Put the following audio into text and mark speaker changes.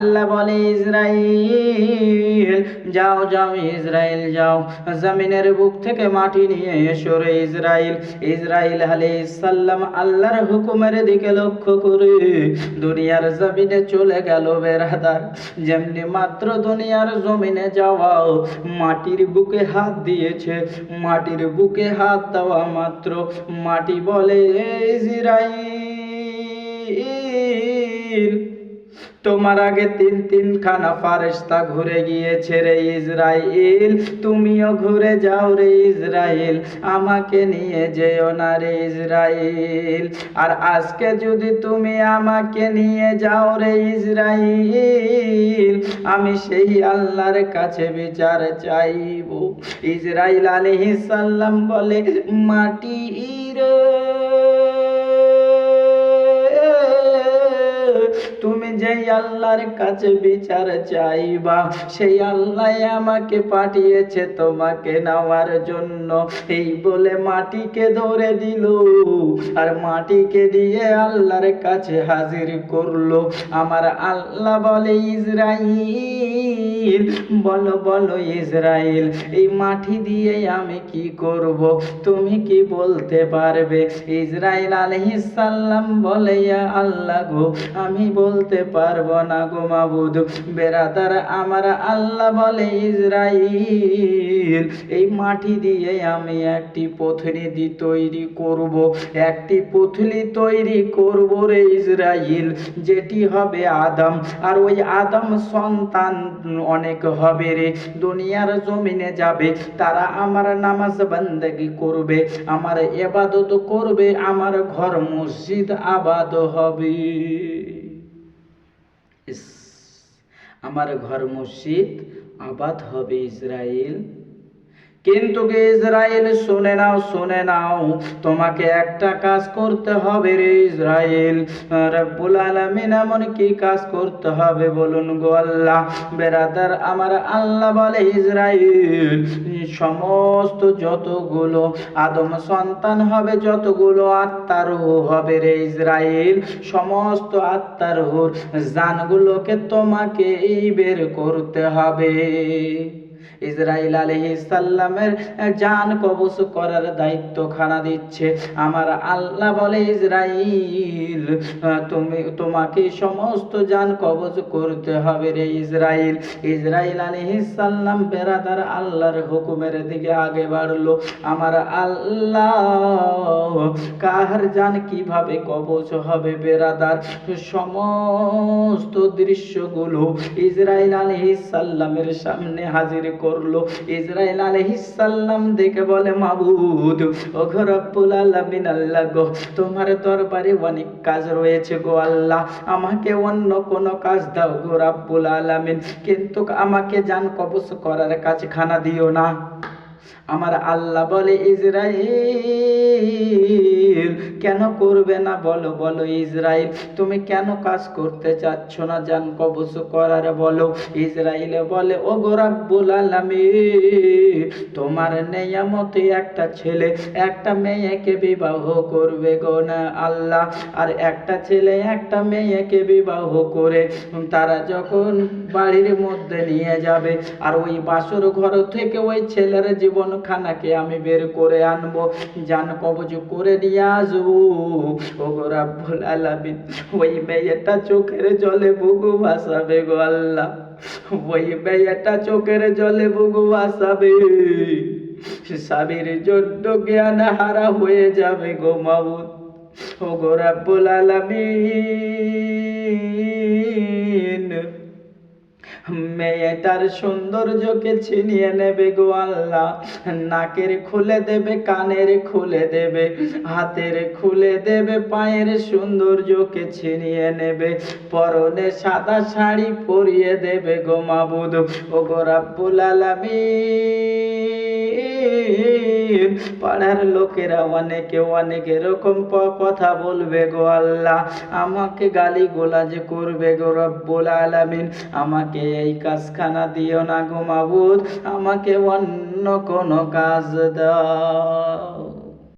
Speaker 1: আল্লাহ বলে ইসরাইল যাও যাও ইসরাইল যাও, জমিনের বুক থেকে মাটি নিয়ে এসো রে ইসরাইল। ইসরাইল আলাইহিস সালাম আল্লাহর হুকুমের দিকে লক্ষ্য করে দুনিয়ার জমিনে চলে গেল বেরাদার। যেমনি মাত্র দুনিয়ার জমিনে যাওয়াও মাটির বুকে হাত দিয়েছে, মাটির বুকে হাত দেওয়া মাত্র মাটি বলে ইসরাইল তোমার আগে তিনখানা ফারেস্তা ঘুরে গিয়েছে রে ইসরাইল, তুমিও ঘুরে যাও রে ইসরাইল, আমাকে নিয়ে যেও না রে ইসরাইল। আর আজকে যদি তুমি আমাকে নিয়ে যাও রে ইসরাইল, আমি সেই আল্লাহর কাছে বিচার চাইব। ইসরাইল আলাইহিস সালাম বলে মাটি রে তুমি যেই আল্লাহর কাছে বিচার চাইবা সেই আল্লাহ আমাকে পাঠিয়েছে তোমাকে নেওয়ার জন্য। এই বলে মাটিকে ধরে দিল আর মাটিকে দিয়ে আল্লাহর কাছে হাজির করলো। আমার আল্লাহ বলে ইসরাইল বলো বলো ইসরাইল, এই মাটি দিয়ে আমি কি করব তুমি কি বলতে পারবে? ইসরাইল আলাইহিস সালাম বলে ইয়া আল্লাহ গো, আমি বলতে পারবো না গো মাবুদ। বেরাদার আমার আল্লাহ বলে ইসরাইল এই মাটি দিয়ে আমি একটি প্রতিনিধি তৈরি করব, একটি পুতলি তৈরি করব রে ইসরাইল, যেটি হবে আদম। আর ওই আদম সন্তান অনেক হবে রে, দুনিয়ার জমিনে যাবে, তারা আমার নামাজ বন্দেগি করবে, আমার ইবাদত করবে, আমার ঘর মসজিদ আবাদ হবে। আমার ঘর মসজিদ আবাদ হবে ইসরাইল। কিন্তু ইসরাইল শুনে নাও শুনে নাও, তোমাকে একটা কাজ করতে হবে রে ইসরাইল। রব্বুল আলামিন এমন কি কাজ করতে হবে বলুন গো আল্লাহ? বেরাদার আমার আল্লাহ বলে ইসরাইল সমস্ত যতগুলো আদম সন্তান হবে, যতগুলো আত্মার হবে রে ইসরাইল, সমস্ত আত্মার জানগুলোকে তোমাকে বের করতে হবে। ইসরাইল আলাইহিস সালামের জান কবজ করার দায়িত্ব খানা দিচ্ছে আমার আল্লাহ বলে ইসরাইল তোমাকে সমস্ত জান কবজ করতে হবে রে ইসরাইল। ইসরাইল আলাইহিস সালাম বেরাদার আল্লাহর হুকুমের দিকে আগে বাড়লো। আমার আল্লাহ কার জান কিভাবে কবজ হবে বেরাদার, সমস্ত দৃশ্যগুলো ইসরাইল আলাইহিস সালামের সামনে হাজির করলো। ইসরাইল আলাইহিস সালাম দেখে বলে মাবুদ ও গো রব্বুল আলামিন, আল্লাহ গো তোমার দরবারে অনেক কাজ রয়েছে গো আল্লাহ, আমাকে অন্য কোন কাজ দাও গো রব্বুল আলামিন, কিন্তু আমাকে জান কবজ করার কাজ খানা দিও না। আমার আল্লাহ বলে ইসরাইল কেন করবে না বলো বলো ইসরাইল, তুমি কেন কাজ করতে চাচ্ছ না জান কবজ করার বলো? ইসরাইল বলে ও গো রব্বুল আলামিন, তোমার নিয়ামতে একটা ছেলে একটা মেয়েকে বিবাহ করবে গো না আল্লাহ। আর একটা ছেলে একটা মেয়েকে বিবাহ করে তারা যখন বাড়ির মধ্যে নিয়ে যাবে, আর ওই বাসর ঘর থেকে ওই ছেলের জীবন খানাকে আমি বের করে আনবো, জান কবজ করে নিয়ে আসবো। ও গো রব্বুল আলামিন, ওই মেয়েটা চোখের জলে বুকু ভাসাবে গো আল্লাহ, ওই মেয়েটা চোখের জলে বুকু ভাসাবে, স্বামীর জন্য জ্ঞান হারা হয়ে যাবে গো মাবুদ। ও গো রব্বুল আলামিন, মেয়েটার সৌন্দর্যকে ছিনিয়ে নেবে গো আল্লাহ, নাকের খুলে দেবে, কানের খুলে দেবে, হাতের খুলে দেবে, পায়ের সৌন্দর্যকে ছিনিয়ে নেবে, পরনে সাদা শাড়ি পরিয়ে দেবে গো মাবুদ। ও গো রব্বুল আলামিন, পাড়ার লোকেরা অনেকে অনেক এরকম কথা বলবে গো আল্লাহ, আমাকে গালি গোলাজ করবে গো রব্বুল আলামিন, আমাকে এই কাজখানা দিও না গো মাবুদ, আমাকে অন্য কোনো কাজ দাও।